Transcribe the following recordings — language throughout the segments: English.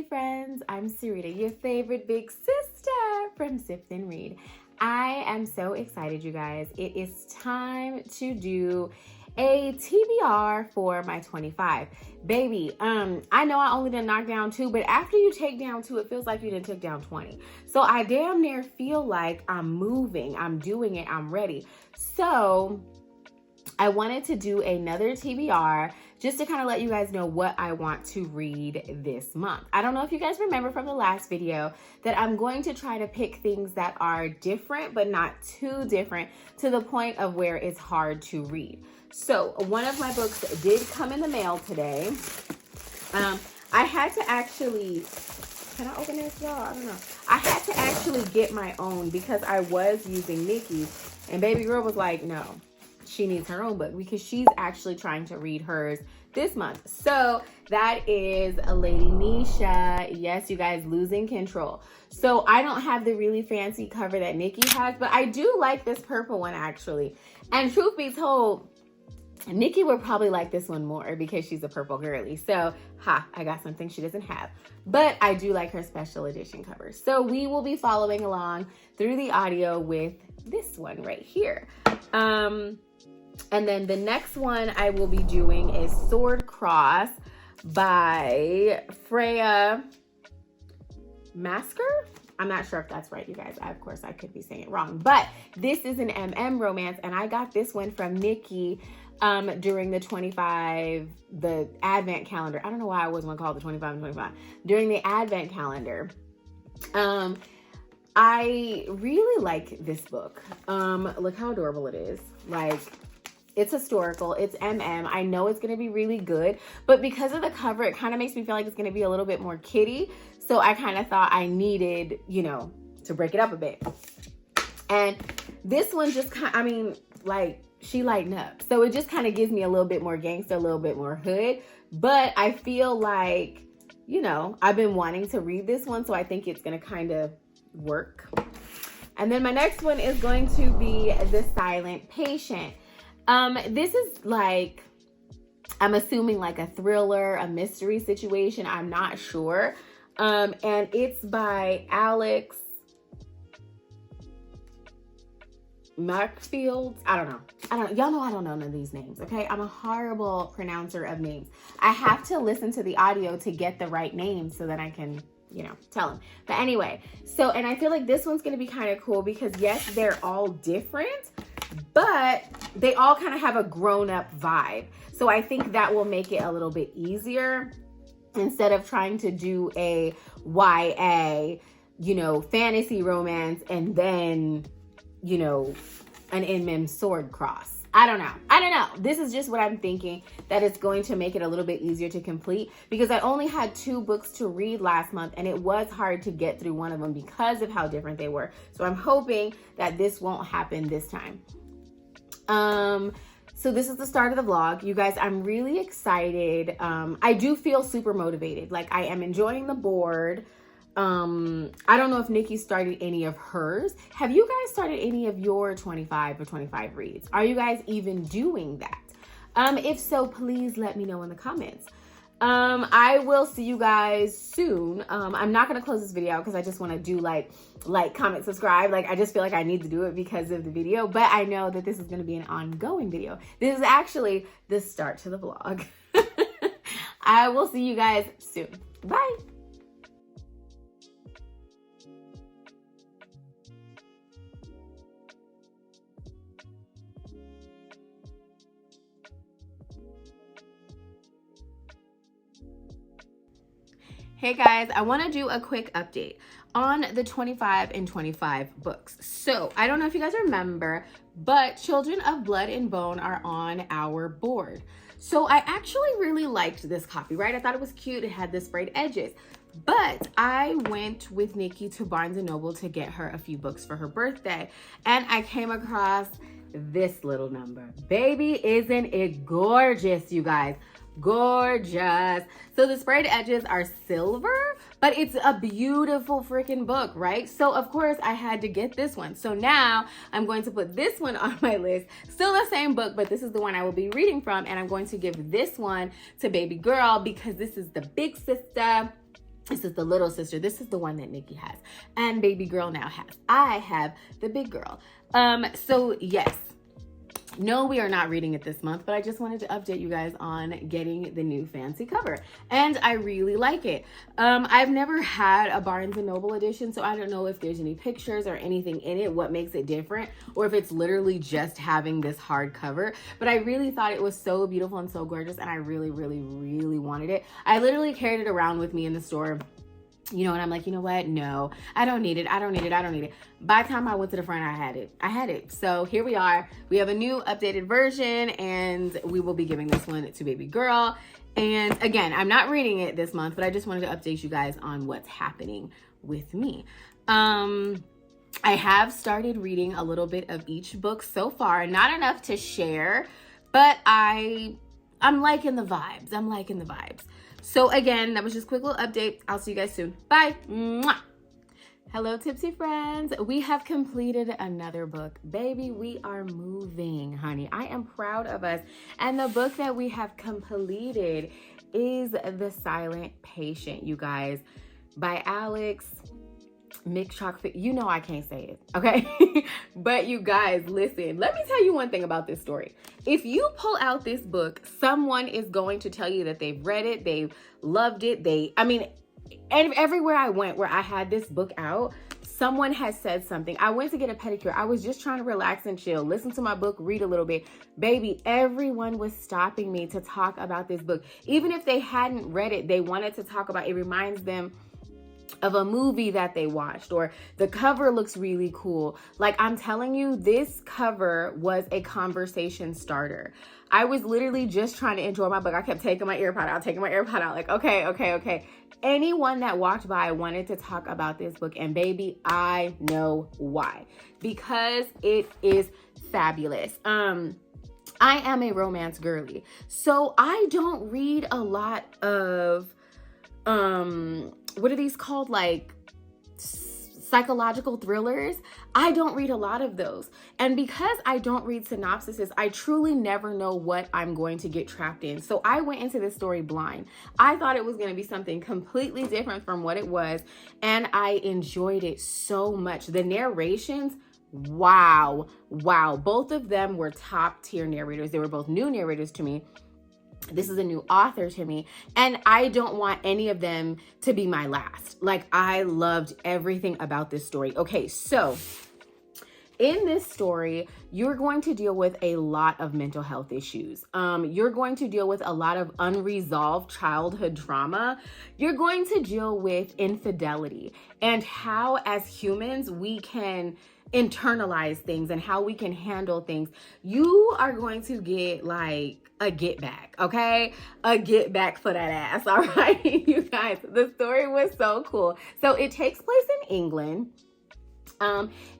friends, I'm Sarita, your favorite big sister from Sip and Read. I am so excited, you guys. It is time to do a TBR for my 25. Baby, I know I only done knock down 2, but after you take down 2, it feels like you done took down 20. So I damn near feel like I'm moving, I'm doing it, I'm ready. So I wanted to do another TBR just to kind of let you guys know what I want to read this month. I don't know if you guys remember from the last video that I'm going to try to pick things that are different, but not too different to the point of where it's hard to read. So one of my books did come in the mail today. I had to actually, can I open this, y'all? I don't know. I had to actually get my own because I was using Nikki's, and baby girl was like, no, she needs her own book because she's actually trying to read hers this month. So that is Lady Nisha. Yes, you guys, Losing Control. So I don't have the really fancy cover that Nikki has, but I do like this purple one actually. And truth be told, Nikki would probably like this one more because she's a purple girly. So, I got something she doesn't have. But I do like her special edition cover. So we will be following along through the audio with this one right here. And then the next one I will be doing is Sword Cross by Freya Masker. I'm not sure if that's right, you guys. Of course, I could be saying it wrong. But this is an MM romance, and I got this one from Nikki during the Advent calendar. I don't know why I always want to call it the 25 and 25. During the Advent calendar. I really like this book. Look how adorable it is. Like, it's historical, it's MM. I know it's gonna be really good, but because of the cover, it kind of makes me feel like it's gonna be a little bit more kiddie. So I kind of thought I needed, to break it up a bit. And this one just she lighten up. So it just kind of gives me a little bit more gangster, a little bit more hood. But I feel like, I've been wanting to read this one, so I think it's gonna kind of work. And then my next one is going to be The Silent Patient. This is like, I'm assuming like a thriller, a mystery situation. I'm not sure. And it's by Alex Markfield. I don't know. Y'all know I don't know none of these names, okay? I'm a horrible pronouncer of names. I have to listen to the audio to get the right names so that I can, tell them. But anyway, and I feel like this one's going to be kind of cool because yes, they're all different, but they all kind of have a grown-up vibe. So I think that will make it a little bit easier instead of trying to do a YA, fantasy romance and then, an MM sword cross. I don't know. This is just what I'm thinking, that it's going to make it a little bit easier to complete because I only had 2 books to read last month and it was hard to get through one of them because of how different they were. So I'm hoping that this won't happen this time. So this is the start of the vlog. You guys, I'm really excited. I do feel super motivated. Like, I am enjoying the board. I don't know if Nikki started any of hers. Have you guys started any of your 25 or 25 reads? Are you guys even doing that? If so, please let me know in the comments. I will see you guys soon. I'm not going to close this video because I just want to do like, comment, subscribe. Like, I just feel like I need to do it because of the video, but I know that this is going to be an ongoing video. This is actually the start to the vlog. I will see you guys soon. Bye. Hey guys, I want to do a quick update on the 25 and 25 books. So I don't know if you guys remember, but Children of Blood and Bone are on our board. So I actually really liked this copy, right? I thought it was cute. It had the sprayed edges. But I went with Nikki to Barnes & Noble to get her a few books for her birthday. And I came across this little number. Baby, isn't it gorgeous, you guys? Gorgeous. So the sprayed edges are silver, but it's a beautiful freaking book, right? So of course I had to get this one. So now I'm going to put this one on my list. Still the same book, but this is the one I will be reading from, and I'm going to give this one to baby girl because this is the big sister. This is the little sister. This is the one that Nikki has. And baby girl now has. I have the big girl. So yes. No, we are not reading it this month, but I just wanted to update you guys on getting the new fancy cover. And I really like it. I've never had a Barnes & Noble edition, so I don't know if there's any pictures or anything in it, what makes it different, or if it's literally just having this hard cover. But I really thought it was so beautiful and so gorgeous, and I really, really, really wanted it. I literally carried it around with me in the store, you know, and I'm like, you know what? No, I don't need it. I don't need it. I don't need it. By the time I went to the front, I had it. So here we are. We have a new updated version, and we will be giving this one to baby girl. And again, I'm not reading it this month, but I just wanted to update you guys on what's happening with me. I have started reading a little bit of each book so far, not enough to share, but I'm liking the vibes. I'm liking the vibes. So again, that was just a quick little update. I'll see you guys soon. Bye. Mwah. Hello, Tipsy friends. We have completed another book. Baby, we are moving, honey. I am proud of us. And the book that we have completed is The Silent Patient, you guys, by Alex McChalk. You know I can't say it, okay? But you guys, listen, let me tell you one thing about this story. If you pull out this book, someone is going to tell you that they've read it, they've loved it. And everywhere I went where I had this book out, someone has said something. I went to get a pedicure. I was just trying to relax and chill, listen to my book, read a little bit. Baby, everyone was stopping me to talk about this book. Even if they hadn't read it, they wanted to talk about it. It reminds them of a movie that they watched, or the cover looks really cool. Like, I'm telling you, this cover was a conversation starter. I was literally just trying to enjoy my book. I kept taking my AirPod out, like, okay. Anyone that walked by wanted to talk about this book, and baby, I know why. Because it is fabulous. I am a romance girly, so I don't read a lot of what are these called? Like psychological thrillers. I don't read a lot of those. And because I don't read synopsises, I truly never know what I'm going to get trapped in. So I went into this story blind. I thought it was going to be something completely different from what it was. And I enjoyed it so much. The narrations, wow. Both of them were top tier narrators. They were both new narrators to me. This is a new author to me, and I don't want any of them to be my last. Like, I loved everything about this story. Okay, so in this story, you're going to deal with a lot of mental health issues. You're going to deal with a lot of unresolved childhood trauma. You're going to deal with infidelity and how, as humans, we can internalize things and how we can handle things. You are going to get like a get back, okay? A get back for that ass, all right? You guys, the story was so cool. So it takes place in England.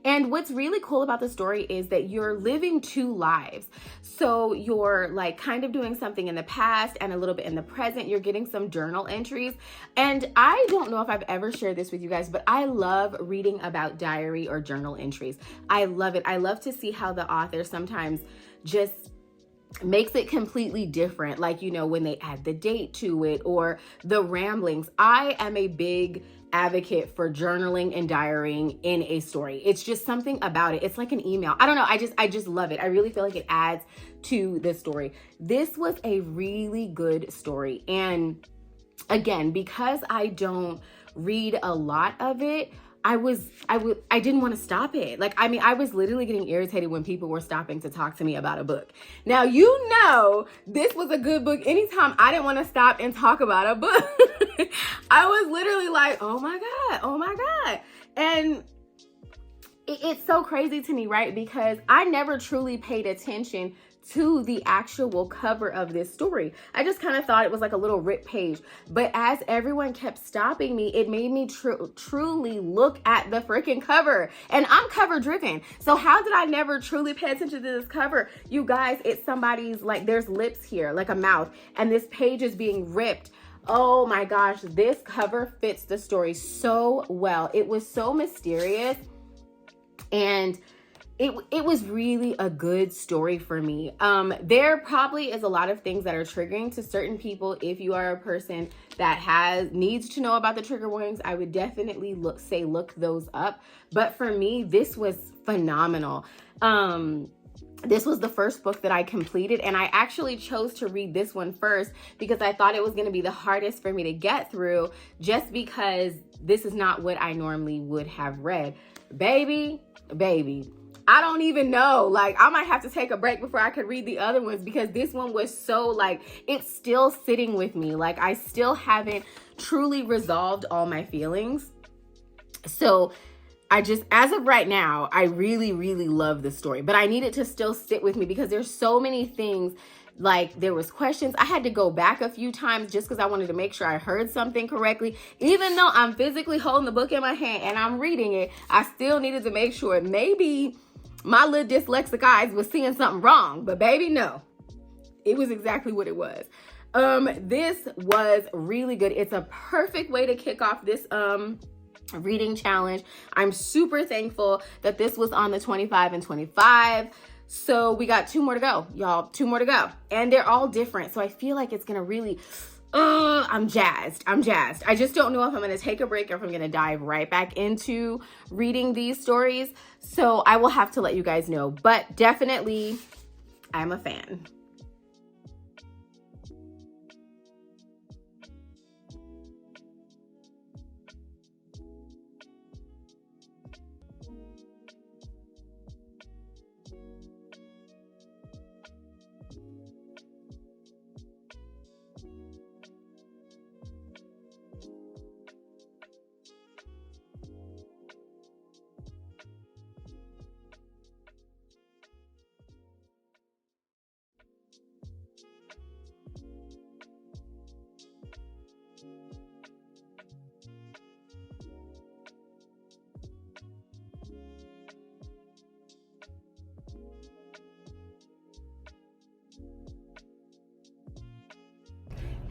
And what's really cool about the story is that you're living two lives. So you're like kind of doing something in the past and a little bit in the present. You're getting some journal entries. And I don't know if I've ever shared this with you guys, but I love reading about diary or journal entries. I love it. I love to see how the author sometimes just makes it completely different. Like, you know, when they add the date to it or the ramblings. I am a big advocate for journaling and diarying in a story. It's just something about it. It's like an email. I don't know. I just love it. I really feel like it adds to the story. This was a really good story. And again, because I don't read a lot of it, I didn't want to stop it. Like, I mean, I was literally getting irritated when people were stopping to talk to me about a book. Now, you know, this was a good book. Anytime I didn't want to stop and talk about a book, I was literally like, oh my God. And it's so crazy to me, right? Because I never truly paid attention to the actual cover of this story. I just kind of thought it was like a little ripped page. But as everyone kept stopping me, it made me truly look at the freaking cover. And I'm cover driven. So how did I never truly pay attention to this cover? You guys, it's somebody's, like, there's lips here, like a mouth, and this page is being ripped. Oh my gosh, this cover fits the story so well. It was so mysterious, and it was really a good story for me. There probably is a lot of things that are triggering to certain people if you are a person that needs to know about the trigger warnings, I would definitely look those up. But for me, this was phenomenal. This was the first book that I completed, and I actually chose to read this one first because I thought it was going to be the hardest for me to get through, just because this is not what I normally would have read. Baby, I don't even know. Like, I might have to take a break before I could read the other ones, because this one was so, like, it's still sitting with me. Like, I still haven't truly resolved all my feelings. So as of right now, I really, really love the story, but I need it to still sit with me because there's so many things. Like, there was questions. I had to go back a few times just because I wanted to make sure I heard something correctly. Even though I'm physically holding the book in my hand and I'm reading it, I still needed to make sure maybe my little dyslexic eyes was seeing something wrong. But baby, no, it was exactly what it was. This was really good. It's a perfect way to kick off this reading challenge. I'm super thankful that this was on the 25 and 25. So we got 2 more to go, y'all. 2 more to go. And they're all different. So I feel like it's going to really, I'm jazzed. I just don't know if I'm going to take a break or if I'm going to dive right back into reading these stories. So I will have to let you guys know. But definitely, I'm a fan.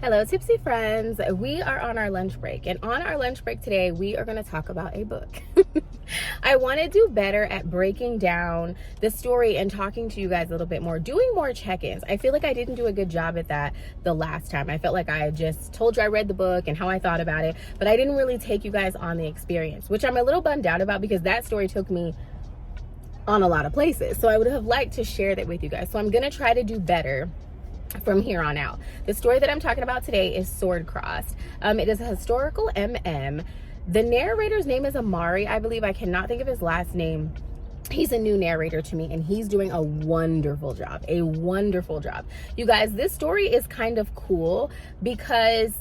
Hello, Tipsy friends. We are on our lunch break, and on our lunch break today, we are going to talk about a book. I want to do better at breaking down the story and talking to you guys a little bit more, doing more check-ins. I feel like I didn't do a good job at that the last time. I felt like I just told you I read the book and how I thought about it, but I didn't really take you guys on the experience, which I'm a little bummed out about because that story took me on a lot of places. So I would have liked to share that with you guys. So I'm going to try to do better from here on out. The story that I'm talking about today is Sword Crossed. It is a historical MM. The narrator's name is Amari, I believe. I cannot think of his last name. He's a new narrator to me, and he's doing a wonderful job. You guys, this story is kind of cool because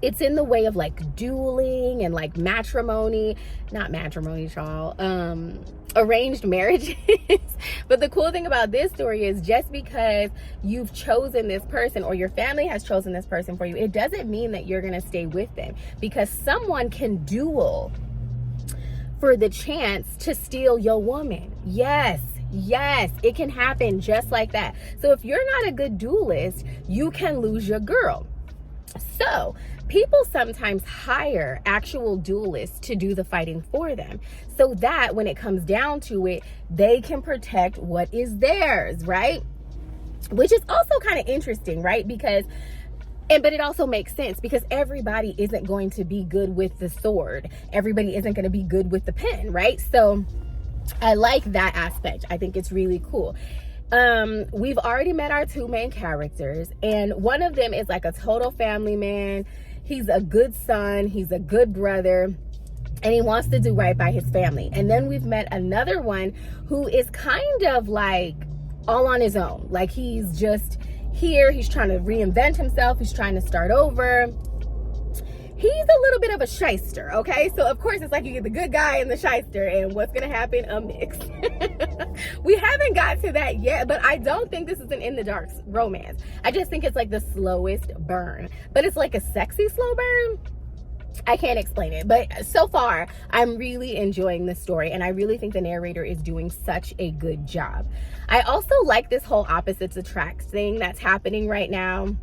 it's in the way of like dueling and like matrimony, not matrimony, y'all, arranged marriages. But the cool thing about this story is just because you've chosen this person or your family has chosen this person for you, it doesn't mean that you're going to stay with them, because someone can duel for the chance to steal your woman. Yes, it can happen just like that. So if you're not a good duelist, you can lose your girl. So people sometimes hire actual duelists to do the fighting for them, so that when it comes down to it, they can protect what is theirs, right? Which is also kind of interesting, right? But it also makes sense because everybody isn't going to be good with the sword. Everybody isn't going to be good with the pen, right? So I like that aspect. I think it's really cool. We've already met our 2 main characters, and one of them is like a total family man. He's a good son, he's a good brother, and he wants to do right by his family. And then we've met another one who is kind of like all on his own. Like, he's just here, he's trying to reinvent himself, he's trying to start over. He's a little bit of a shyster, okay? So of course it's like you get the good guy and the shyster, and what's gonna happen? A mix. We haven't got to that yet, but I don't think this is an in the dark romance. I just think it's like the slowest burn, but it's like a sexy slow burn. I can't explain it, but so far I'm really enjoying the story, and I really think the narrator is doing such a good job. I also like this whole opposites attract thing that's happening right now.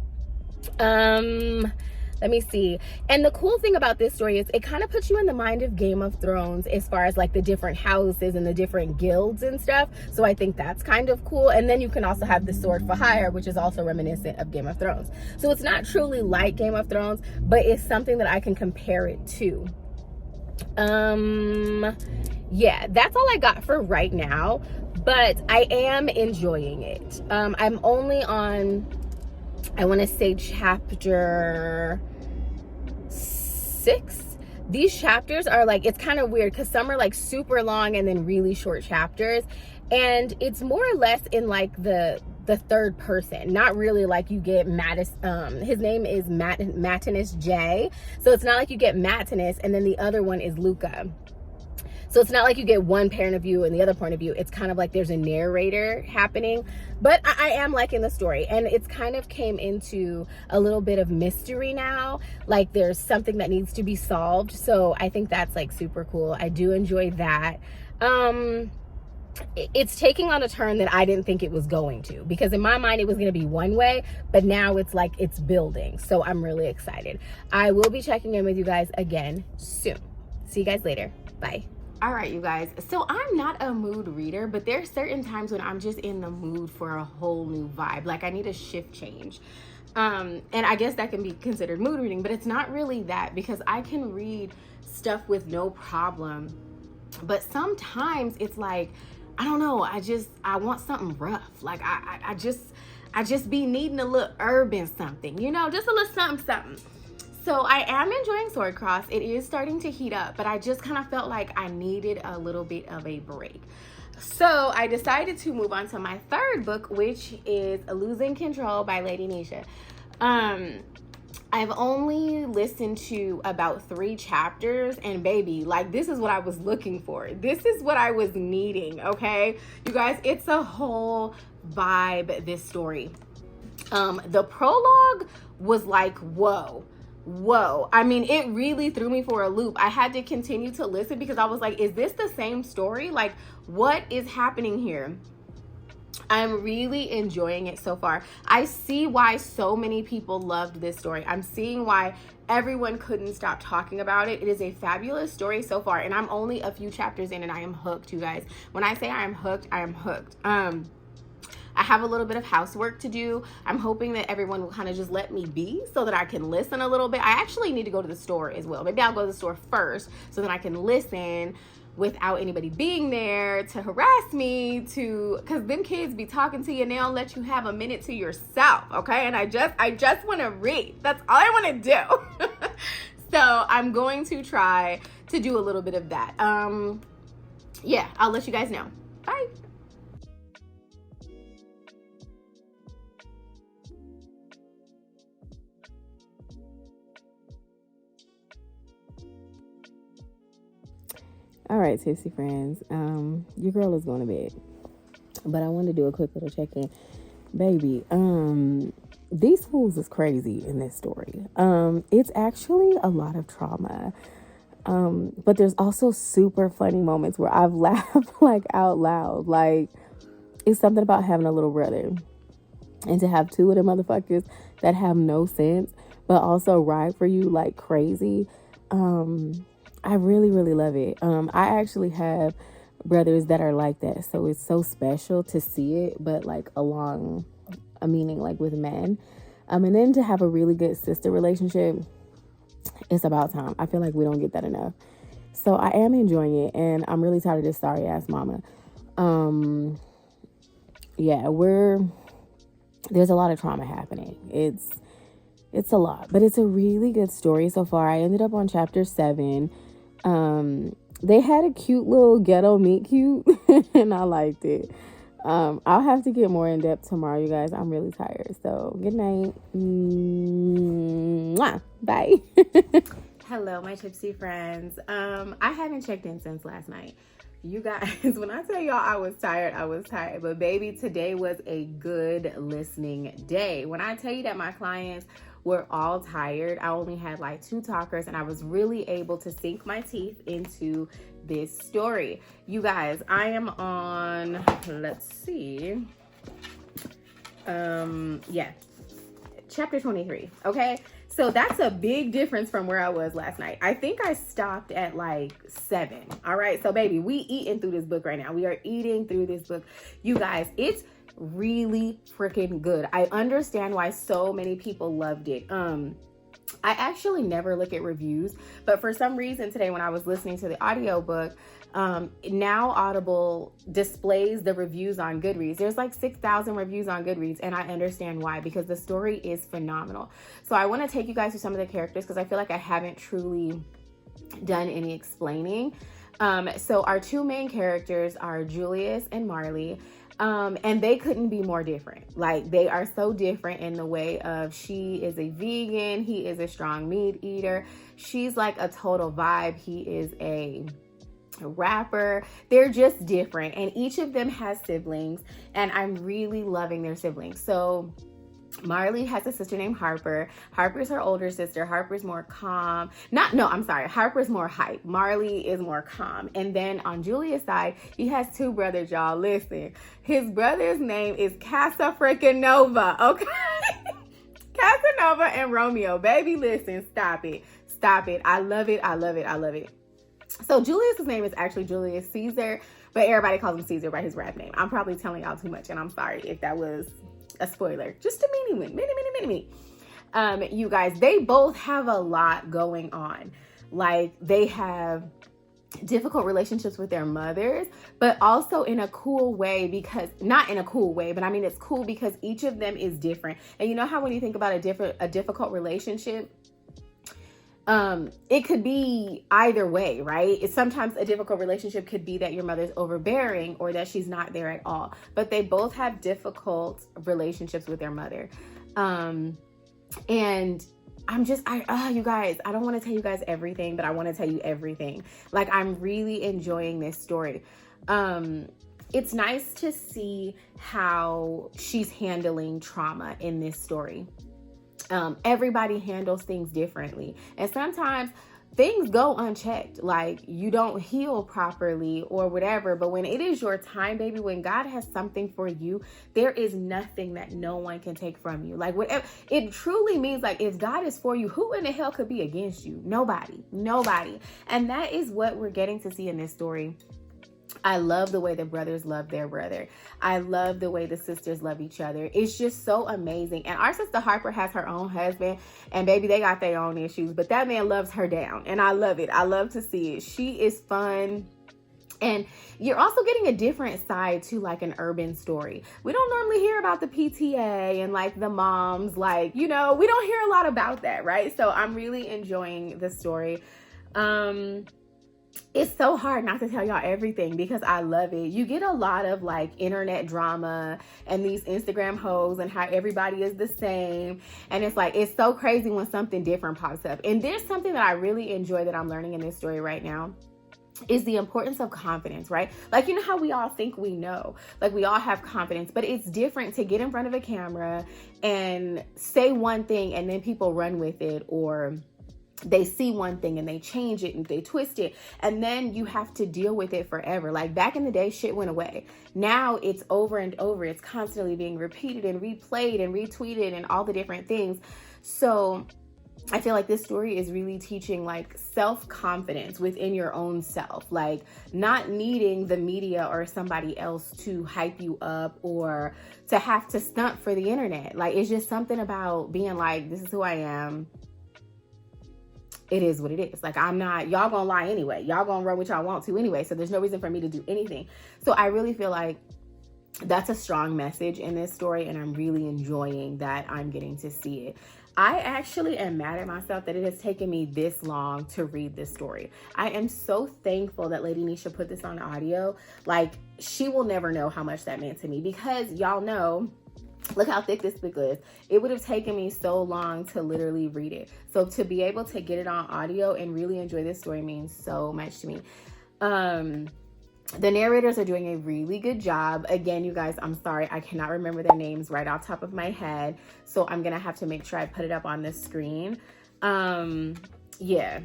Let me see. And the cool thing about this story is it kind of puts you in the mind of Game of Thrones as far as like the different houses and the different guilds and stuff. So I think that's kind of cool. And then you can also have the Sword for Hire, which is also reminiscent of Game of Thrones. So it's not truly like Game of Thrones, but it's something that I can compare it to. Yeah, that's all I got for right now, but I am enjoying it. I'm only on, I want to say chapter 6. These chapters are like, it's kind of weird because some are like super long and then really short chapters, and it's more or less in like the third person, not really like you get his name is Matinus J, so it's not like you get Matinus and then the other one is Luca. So it's not like you get one point of view and the other point of view. It's kind of like there's a narrator happening. But I am liking the story. And it's kind of came into a little bit of mystery now. Like there's something that needs to be solved. So I think that's like super cool. I do enjoy that. It's taking on a turn that I didn't think it was going to. Because in my mind, it was going to be one way. But now it's like it's building. So I'm really excited. I will be checking in with you guys again soon. See you guys later. Bye. All right, you guys, so I'm not a mood reader, but there's certain times when I'm just in the mood for a whole new vibe. Like I need a shift change. And I guess that can be considered mood reading, but it's not really that, because I can read stuff with no problem. But sometimes it's like, I don't know, I want something rough. Like I just be needing a little urban something, you know, just a little something. So I am enjoying Swordcross. It is starting to heat up, but I just kind of felt like I needed a little bit of a break. So I decided to move on to my third book, which is Losing Control by Lady Nisha. I've only listened to about 3 chapters, and baby, like this is what I was looking for. This is what I was needing, okay? You guys, it's a whole vibe, this story. The prologue was like, whoa. I mean, it really threw me for a loop. I had to continue to listen because I was like, is this the same story? Like, what is happening here? I'm really enjoying it so far. I see why so many people loved this story. I'm seeing why everyone couldn't stop talking about it. It is a fabulous story so far, and I'm only a few chapters in and I am hooked, you guys. When I say I am hooked, I am hooked. I have a little bit of housework to do. I'm hoping that everyone will kind of just let me be so that I can listen a little bit. I actually need to go to the store as well. Maybe I'll go to the store first so that I can listen without anybody being there to harass me, because them kids be talking to you and they don't let you have a minute to yourself, okay? And I just want to read. That's all I want to do. So I'm going to try to do a little bit of that. Yeah, I'll let you guys know. Bye. All right, tipsy friends, your girl is going to bed, but I want to do a quick little check-in. Baby, these fools is crazy in this story. It's actually a lot of trauma, but there's also super funny moments where I've laughed like out loud. Like, it's something about having a little brother, and to have 2 of them motherfuckers that have no sense, but also ride for you like crazy. I really, really love it. I actually have brothers that are like that. So it's so special to see it, but like along a meaning like with men. And then to have a really good sister relationship, it's about time. I feel like we don't get that enough. So I am enjoying it, and I'm really tired of this sorry ass mama. Yeah, there's a lot of trauma happening. It's a lot, but it's a really good story so far. I ended up on chapter 7. They had a cute little ghetto meet cute and I liked it. I'll have to get more in depth tomorrow, you guys. I'm really tired. So good night. Mwah. Bye. Hello, my tipsy friends. I haven't checked in since last night. You guys, when I tell y'all I was tired, I was tired. But baby, today was a good listening day. When I tell you that my clients were all tired, I only had like 2 talkers, and I was really able to sink my teeth into this story. You guys, I am on, let's see. Yeah, chapter 23, okay? So that's a big difference from where I was last night. I think I stopped at like 7. All right. So baby, we eating through this book right now. We are eating through this book. You guys, it's really freaking good. I understand why so many people loved it. I actually never look at reviews, but for some reason today when I was listening to the audiobook, now Audible displays the reviews on Goodreads. There's like 6,000 reviews on Goodreads, and I understand why, because the story is phenomenal. So I want to take you guys through some of the characters because I feel like I haven't truly done any explaining. So our two main characters are Julius and Marley. And they couldn't be more different. Like, they are so different in the way of, she is a vegan, he is a strong meat eater. She's like a total vibe. He is a rapper. They're just different, and each of them has siblings, and I'm really loving their siblings. So Marley has a sister named Harper. Harper's her older sister. Harper's more calm. Harper's more hype. Marley is more calm. And then on Julia's side, he has two brothers, y'all. Listen, his brother's name is Casa freaking Nova, okay? Casanova and Romeo. Baby, listen, stop it. Stop it. I love it. I love it. I love it. So Julius's name is actually Julius Caesar, but everybody calls him Caesar by his rap name. I'm probably telling y'all too much, and I'm sorry if that was a spoiler. Just a mini one. You guys, they both have a lot going on. Like, they have difficult relationships with their mothers, but also in a cool way, because not in a cool way, but I mean, it's cool because each of them is different. And you know how when you think about a difficult relationship, it could be either way, right? Sometimes a difficult relationship could be that your mother's overbearing or that she's not there at all. But they both have difficult relationships with their mother. And you guys, I don't want to tell you guys everything, but I want to tell you everything. Like, I'm really enjoying this story. It's nice to see how she's handling trauma in this story. Everybody handles things differently, and sometimes things go unchecked, like you don't heal properly or whatever. But when it is your time, baby, when God has something for you, there is nothing that no one can take from you. Like, whatever it truly means, like, if God is for you, who in the hell could be against you? Nobody. And that is what we're getting to see in this story. I love the way the brothers love their brother. I love the way the sisters love each other. It's just so amazing. And our sister Harper has her own husband, and baby, they got their own issues, but that man loves her down, and I love it. I love to see it. She is fun. And you're also getting a different side to, like, an urban story. We don't normally hear about the PTA and, like, the moms, like, you know, we don't hear a lot about that, right? So I'm really enjoying the story. It's so hard not to tell y'all everything because I love it. You get a lot of, like, internet drama and these Instagram hoes and how everybody is the same. And it's like, it's so crazy when something different pops up. And there's something that I really enjoy that I'm learning in this story right now, is the importance of confidence, right? Like, you know how we all think we know, like, we all have confidence, but it's different to get in front of a camera and say one thing and then people run with it, or they see one thing and they change it and they twist it, and then you have to deal with it forever. Like, back in the day, shit went away. Now it's over and over. It's constantly being repeated and replayed and retweeted and all the different things. So I feel like this story is really teaching, like, self-confidence within your own self, like not needing the media or somebody else to hype you up or to have to stunt for the internet. Like, it's just something about being like, this is who I am. It is what it is. Like, I'm not, y'all gonna lie anyway. Y'all gonna run what y'all want to anyway. So there's no reason for me to do anything. So I really feel like that's a strong message in this story, and I'm really enjoying that I'm getting to see it. I actually am mad at myself that it has taken me this long to read this story. I am so thankful that Lady Nisha put this on audio. Like, she will never know how much that meant to me, because y'all know, look how thick this book is. It would have taken me so long to literally read it. So to be able to get it on audio and really enjoy this story means so much to me. The narrators are doing a really good job. Again, you guys, I'm sorry, I cannot remember their names right off the top of my head. So I'm going to have to make sure I put it up on the screen. Yeah,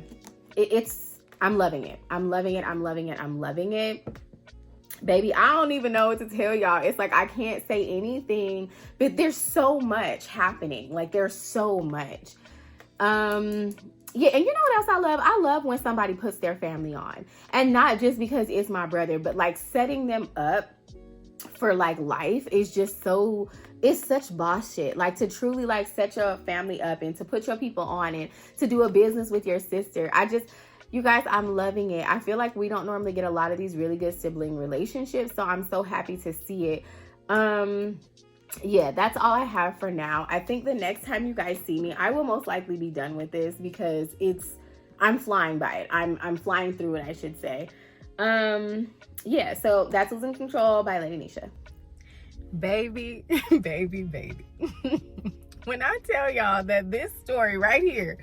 I'm loving it. I'm loving it. I'm loving it. I'm loving it. Baby, I don't even know what to tell y'all. It's like, I can't say anything, but there's so much happening. Like, there's so much. Yeah, and you know what else I love? I love when somebody puts their family on. And not just because it's my brother, but like setting them up for like life is just so, it's such boss shit. Like to truly like set your family up and to put your people on and to do a business with your sister. You guys, I'm loving it. I feel like we don't normally get a lot of these really good sibling relationships, so I'm so happy to see it. Yeah, that's all I have for now. I think the next time you guys see me, I will most likely be done with this because I'm flying by it. I'm flying through it, I should say. Yeah, so that's Losing Control by Lady Nisha. Baby, baby. When I tell y'all that this story right here,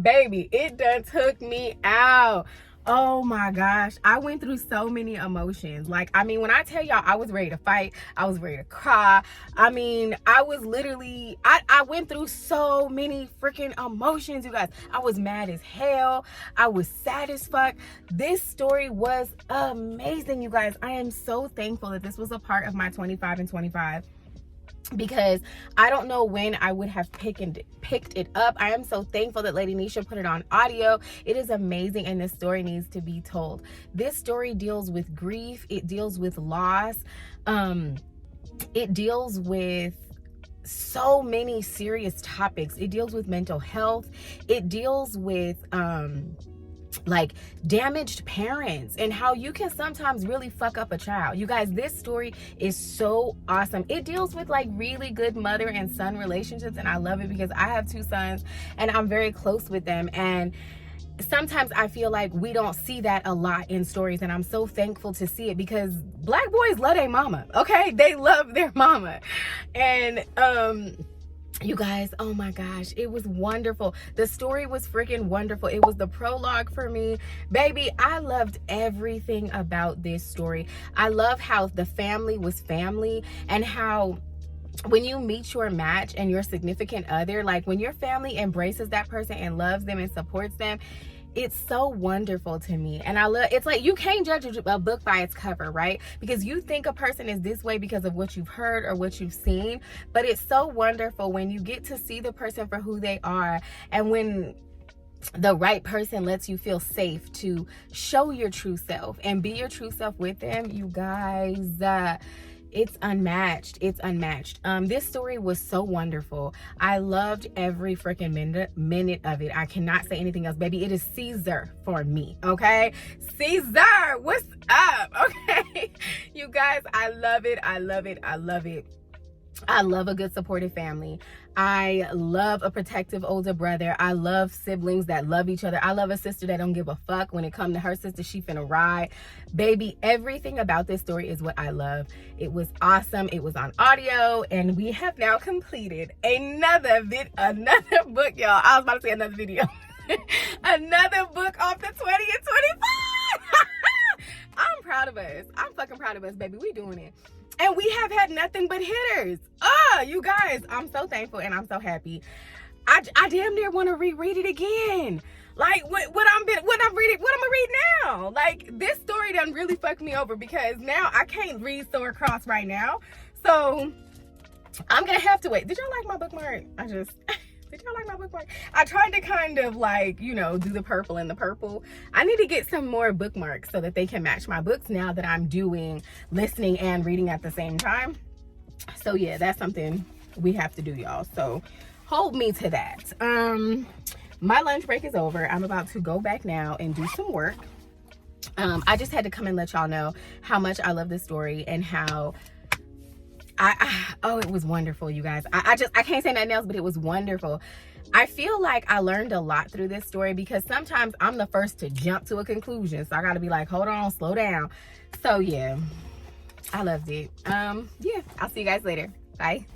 baby, it done took me out. Oh my gosh, I went through so many emotions. Like, I mean, when I tell y'all I was ready to fight, I was ready to cry. I mean, I was literally, I went through so many freaking emotions, you guys. I was mad as hell. I was sad as fuck. This story was amazing, you guys. I am so thankful that this was a part of my 25 and 25. Because I don't know when I would have picked it up. I am so thankful that Lady Nisha put it on audio. It is amazing, and this story needs to be told. This story deals with grief. It deals with loss. It deals with so many serious topics. It deals with mental health. It deals with like damaged parents and how you can sometimes really fuck up a child. You guys, this story is so awesome. It deals with like really good mother and son relationships, and I love it because I have 2 sons and I'm very close with them, and sometimes I feel like we don't see that a lot in stories, and I'm so thankful to see it because Black boys love their mama, okay? They love their mama. And you guys, oh my gosh, it was wonderful. The story was freaking wonderful. It was the prologue for me. Baby, I loved everything about this story. I love how the family was family, and how when you meet your match and your significant other, like when your family embraces that person and loves them and supports them, it's so wonderful to me. And I love, it's like you can't judge a book by its cover, right? Because you think a person is this way because of what you've heard or what you've seen, but it's so wonderful when you get to see the person for who they are, and when the right person lets you feel safe to show your true self and be your true self with them. You guys, it's unmatched. It's unmatched. This story was so wonderful. I loved every freaking minute of it. I cannot say anything else, baby. It is Caesar for me, okay? Caesar, what's up? Okay, you guys, I love it. I love it. I love it. I love a good supportive family. I love a protective older brother. I love siblings that love each other. I love a sister that don't give a fuck. When it comes to her sister, she finna ride. Baby, everything about this story is what I love. It was awesome. It was on audio, and we have now completed another book, y'all. I was about to say another video. Another book off the 20 and 25. I'm proud of us. I'm fucking proud of us, baby. We doing it. And we have had nothing but hitters. You guys, I'm so thankful and I'm so happy. I damn near want to reread it again. Like what I'm gonna read now. Like, this story done really fucked me over because now I can't read Sword Cross right now. So I'm gonna have to wait. Did y'all like my bookmark? Did y'all like my bookmark? I tried to kind of like, you know, do the purple and the purple. I need to get some more bookmarks so that they can match my books now that I'm doing listening and reading at the same time. So yeah, that's something we have to do, y'all. So hold me to that. My lunch break is over. I'm about to go back now and do some work. I just had to come and let y'all know how much I love this story and how oh, it was wonderful, you guys. I can't say nothing else, but it was wonderful. I feel like I learned a lot through this story because sometimes I'm the first to jump to a conclusion. So I got to be like, hold on, slow down. So yeah, I loved it. Yeah, I'll see you guys later. Bye.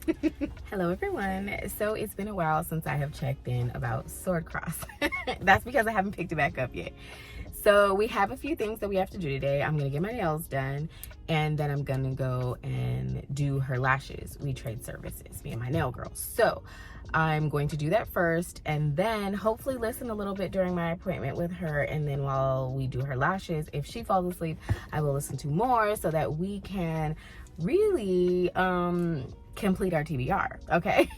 Hello, everyone. So it's been a while since I have checked in about Sword Cross. That's because I haven't picked it back up yet. So we have a few things that we have to do today. I'm gonna get my nails done, and then I'm gonna go and do her lashes. We trade services, me and my nail girl. So I'm going to do that first, and then hopefully listen a little bit during my appointment with her. And then while we do her lashes, if she falls asleep, I will listen to more so that we can really complete our TBR, okay?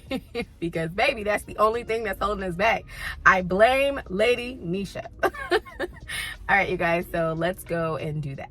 Because baby, that's the only thing that's holding us back. I blame Lady Nisha. All right, you guys, so let's go and do that.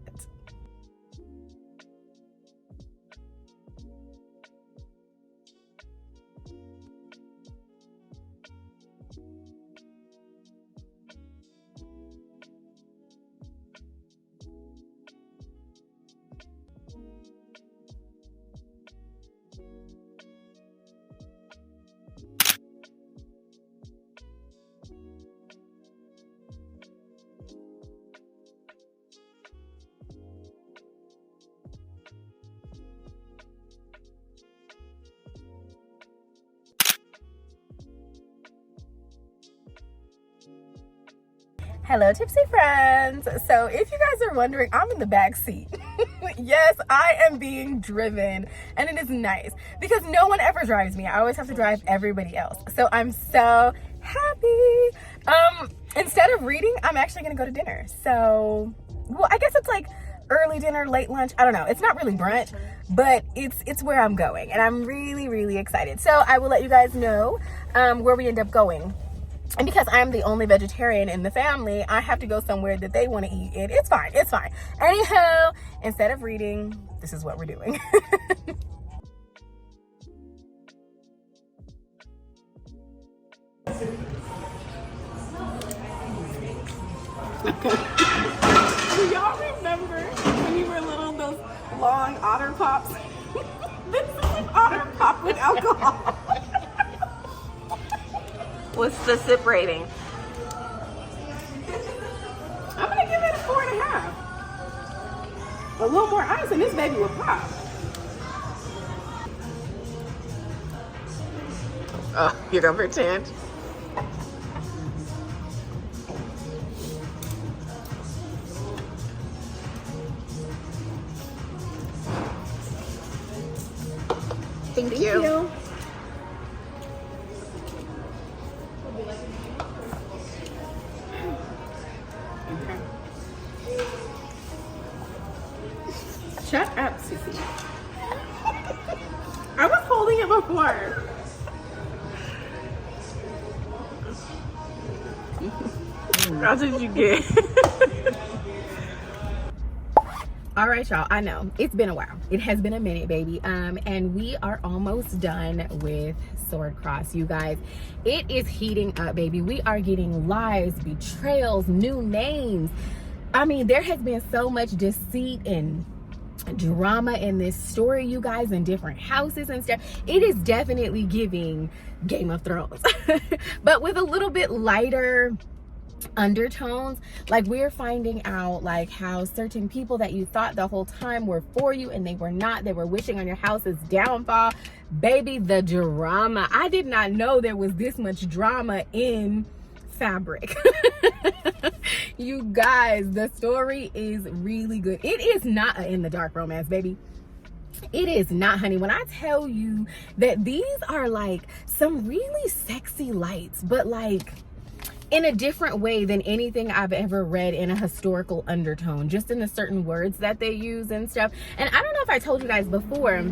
Hello, tipsy friends. So if you guys are wondering, I'm in the back seat. Yes, I am being driven, and it is nice because no one ever drives me. I always have to drive everybody else. So I'm so happy. Instead of reading, I'm actually gonna go to dinner. So, well, I guess it's like early dinner, late lunch. I don't know. It's not really brunch, but it's where I'm going, and I'm really, really excited. So I will let you guys know where we end up going. And because I'm the only vegetarian in the family, I have to go somewhere that they want to eat. And it's fine. It's fine. Anyhow, instead of reading, this is what we're doing. Do y'all remember when you were little, those long Otter Pops? This is like Otter Pop with alcohol. What's the sip rating? I'm gonna give it a 4.5. A little more ice and this baby will pop. Oh, you're gonna pretend? Thank you. Shut up, Sissy. I was holding it before. How did you get? All right, y'all, I know it's been a while. It has been a minute, baby. And we are almost done with Sword Cross, you guys. It is heating up, baby. We are getting lies, betrayals, new names. I mean, there has been so much deceit and drama in this story, you guys, in different houses and stuff. It is definitely giving Game of Thrones, but with a little bit lighter undertones. Like, we're finding out like how certain people that you thought the whole time were for you and they were not. They were wishing on your house's downfall. Baby, the drama. I did not know there was this much drama in Fabric. You guys, the story is really good. It is not an in the dark romance, baby. It is not, honey. When I tell you that these are like some really sexy lights, but like in a different way than anything I've ever read in a historical undertone, just in the certain words that they use and stuff. And I don't know if I told you guys before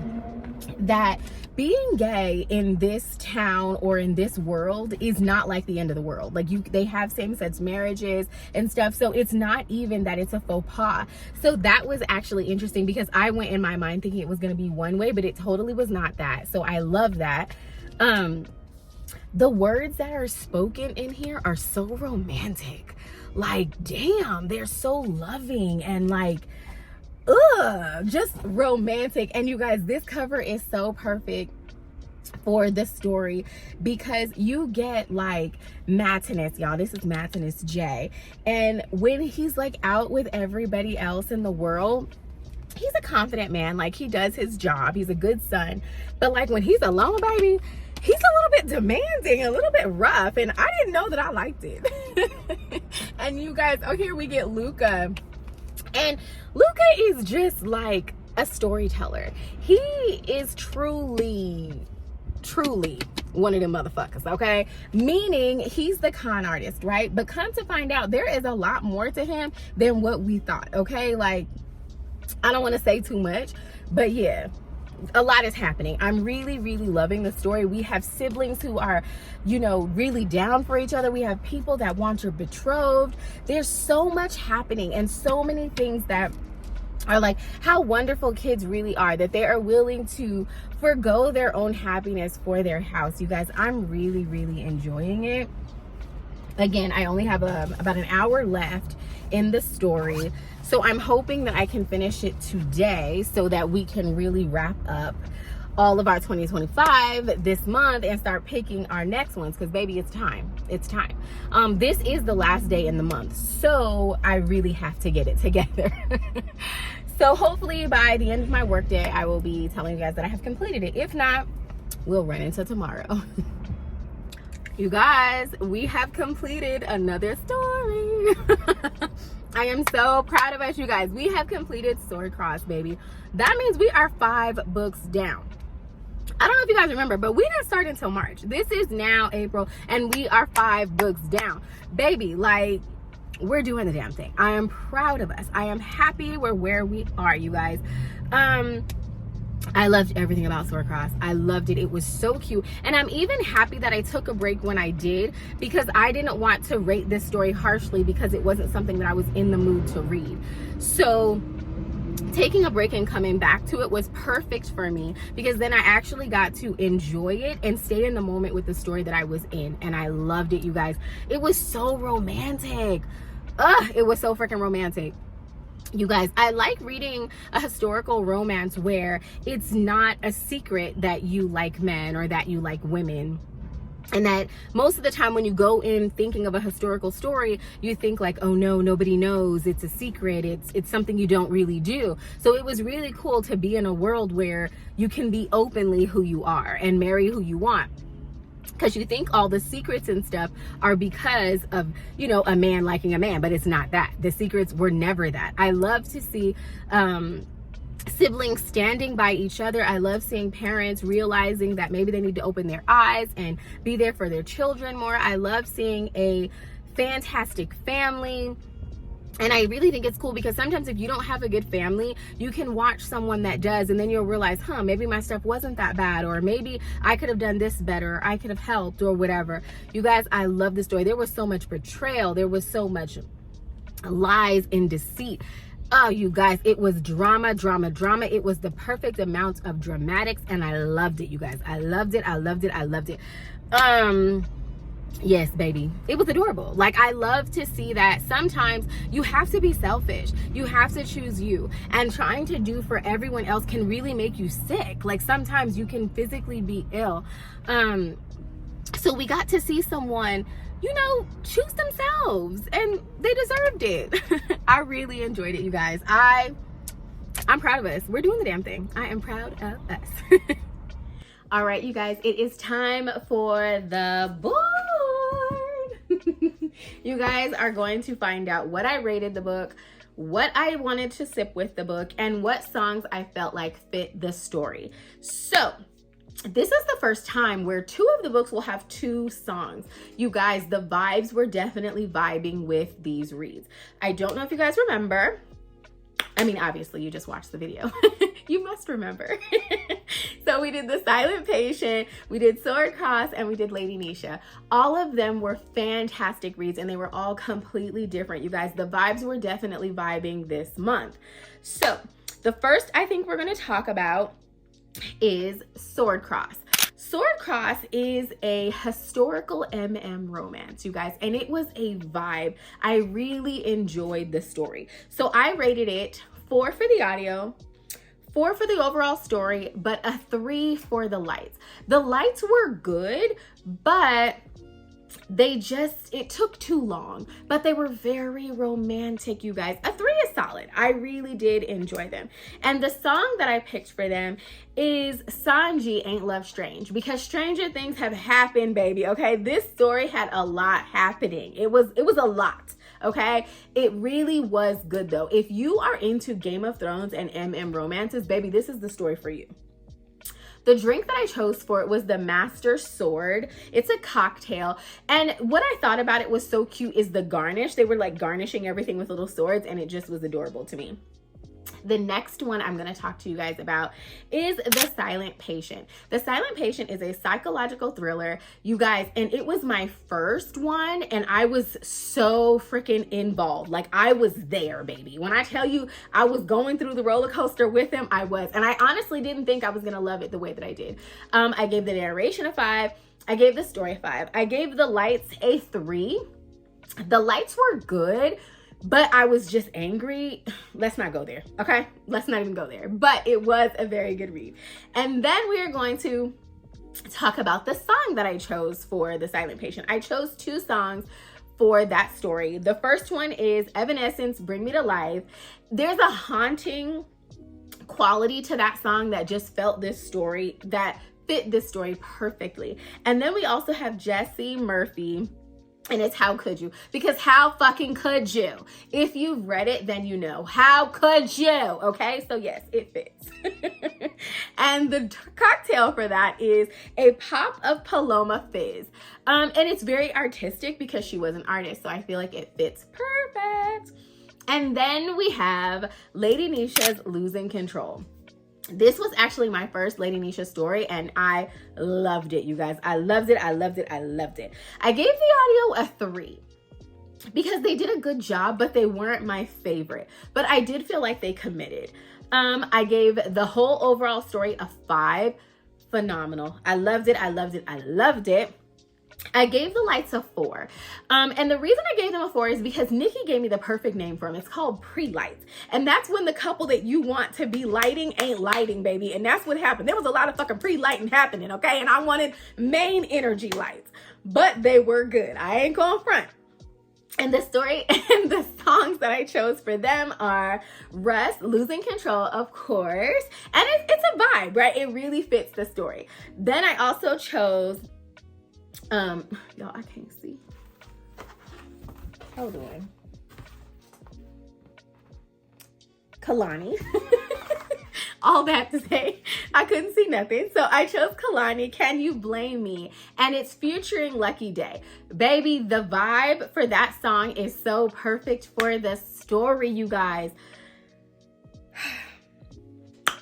that being gay in this town or in this world is not like the end of the world. Like, they have same-sex marriages and stuff, so it's not even that it's a faux pas. So that was actually interesting because I went in my mind thinking it was going to be one way, but it totally was not that. So I love that. The words that are spoken in here are so romantic. Like, damn, they're so loving and like, just romantic. And you guys, this cover is so perfect for the story because you get like Matinus, y'all. This is Matinus J. And when he's like out with everybody else in the world, he's a confident man. Like, he does his job. He's a good son. But like when he's alone, baby, he's a little bit demanding, a little bit rough. And I didn't know that I liked it. And you guys, oh, here we get Luca. And Luca is just like a storyteller. He is truly one of them motherfuckers, okay? Meaning he's the con artist, right? But come to find out, there is a lot more to him than what we thought, okay? Like, I don't want to say too much, but yeah, a lot is happening. I'm really, really loving the story. We have siblings who are, you know, really down for each other. We have people that want your betrothed. There's so much happening and so many things that are like how wonderful kids really are, that they are willing to forgo their own happiness for their house. You guys, I'm really, really enjoying it. Again, I only have about an hour left in the story, so I'm hoping that I can finish it today so that we can really wrap up all of our 2025 this month and start picking our next ones, because baby, it's time. It's time. This is the last day in the month, so I really have to get it together. So hopefully by the end of my workday, I will be telling you guys that I have completed it. If not, we'll run into tomorrow. You guys, we have completed another story. I am so proud of us, you guys. We have completed Sword Cross, baby. That means we are 5 books down. I don't know if you guys remember, but we didn't start until March. This is now April, and we are 5 books down. Baby, like, we're doing the damn thing. I am proud of us. I am happy we're where we are, you guys. I loved everything about Sword Cross. I loved it. It was so cute. And I'm even happy that I took a break when I did, because I didn't want to rate this story harshly because it wasn't something that I was in the mood to read. So taking a break and coming back to it was perfect for me, because then I actually got to enjoy it and stay in the moment with the story that I was in. And I loved it, you guys. It was so romantic. It was so freaking romantic. You guys, I like reading a historical romance where it's not a secret that you like men or that you like women. And that most of the time when you go in thinking of a historical story, you think like, oh no, nobody knows, it's a secret, it's something you don't really do. So it was really cool to be in a world where you can be openly who you are and marry who you want. Because you think all the secrets and stuff are because of, you know, a man liking a man, but it's not that. The secrets were never that. I love to see siblings standing by each other. I love seeing parents realizing that maybe they need to open their eyes and be there for their children more. I love seeing a fantastic family. And I really think it's cool, because sometimes if you don't have a good family, you can watch someone that does, and then you'll realize, maybe my stuff wasn't that bad, or maybe I could have done this better, or I could have helped, or whatever. You guys, I love this story. There was so much betrayal. There was so much lies and deceit. Oh, you guys, it was drama, drama, drama. It was the perfect amount of dramatics, and I loved it, you guys. I loved it. I loved it. I loved it. Yes, baby. It was adorable. Like, I love to see that sometimes you have to be selfish. You have to choose you. And trying to do for everyone else can really make you sick. Like, sometimes you can physically be ill. So we got to see someone, you know, choose themselves, and they deserved it. I really enjoyed it, you guys. I'm proud of us. We're doing the damn thing. I am proud of us. All right, you guys, it is time for the board. You guys are going to find out what I rated the book, what I wanted to sip with the book, and what songs I felt like fit the story. So this is the first time where 2 of the books will have 2 songs. You guys, the vibes were definitely vibing with these reads. I don't know if you guys remember. I mean, obviously you just watched the video. You must remember. So we did The Silent Patient, we did Sword Cross, and we did Lady Nisha. All of them were fantastic reads, and they were all completely different. You guys, the vibes were definitely vibing this month. So the first I think we're going to talk about is Sword Cross. Sword Cross is a historical romance, you guys, and it was a vibe. I really enjoyed the story. So I rated it 4 for the audio, 4 for the overall story, but a 3 for the lights. The lights were good, but it took too long, but they were very romantic, you guys. A 3 is solid. I really did enjoy them. And the song that I picked for them is Sanji Ain't Love Strange, because stranger things have happened, baby, okay? This story had a lot happening. It was a lot, okay? It really was good, though. If you are into Game of Thrones and romances, baby, this is the story for you. The drink that I chose for it was the Master Sword. It's a cocktail. And what I thought about it was so cute is the garnish. They were like garnishing everything with little swords, and it just was adorable to me. The next one I'm going to talk to you guys about is The Silent Patient. The Silent Patient is a psychological thriller, you guys, and it was my first one, and I was so freaking involved. Like, I was there, baby. When I tell you I was going through the roller coaster with him, I was. And I honestly didn't think I was going to love it the way that I did. I gave the narration a 5. I gave the story a 5. I gave the lights a 3. The lights were good, but I was just angry. Let's not go there, okay? Let's not even go there. But it was a very good read. And then we are going to talk about the song that I chose for The Silent Patient. I chose 2 songs for that story. The first one is Evanescence, Bring Me to Life. There's a haunting quality to that song that just felt this story, that fit this story perfectly. And then we also have Jesse Murphy, and it's How Could You? Because how fucking could you? If you've read it, then you know. How could you? Okay, so yes, it fits. And the cocktail for that is a pop of Paloma Fizz. And it's very artistic because she was an artist, so I feel like it fits perfect. And then we have Lady Nisha's Losing Control. This was actually my first Lady Nisha story, and I loved it, you guys. I loved it. I loved it. I loved it. I gave the audio a 3 because they did a good job, but they weren't my favorite. But I did feel like they committed. I gave the whole overall story a 5. Phenomenal. I loved it. I loved it. I loved it. I gave the lights a 4. And the reason I gave them a 4 is because Nikki gave me the perfect name for them. It's called pre-lights. And that's when the couple that you want to be lighting ain't lighting, baby. And that's what happened. There was a lot of fucking pre-lighting happening, okay? And I wanted main energy lights, but they were good. I ain't going front. And the story and the songs that I chose for them are Russ, Losing Control, of course. And it's a vibe, right? It really fits the story. Then I also chose y'all, I can't see. Hold on. Kalani. All that to say, I couldn't see nothing. So I chose Kalani, Can You Blame Me? And it's featuring Lucky Day. Baby, the vibe for that song is so perfect for the story, you guys.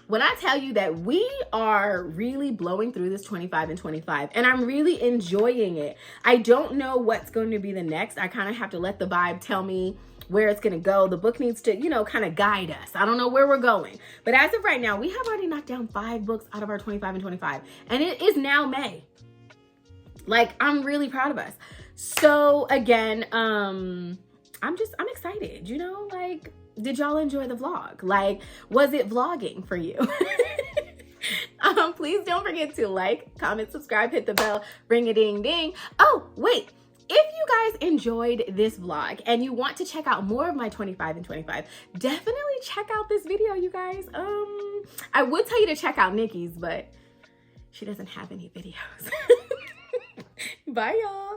When I tell you that we are really blowing through this 25 and 25, and I'm really enjoying it. I don't know what's going to be the next. I kind of have to let the vibe tell me where it's going to go. The book needs to, you know, kind of guide us. I don't know where we're going. But as of right now, we have already knocked down 5 books out of our 25 and 25. And it is now May. Like, I'm really proud of us. So again, I'm excited, you know, like, did y'all enjoy the vlog? Like, was it vlogging for you? Please don't forget to like, comment, subscribe, hit the bell, ring a ding ding. Oh, wait. If you guys enjoyed this vlog and you want to check out more of my 25 and 25, definitely check out this video, you guys. I would tell you to check out Nikki's, but she doesn't have any videos. Bye, y'all.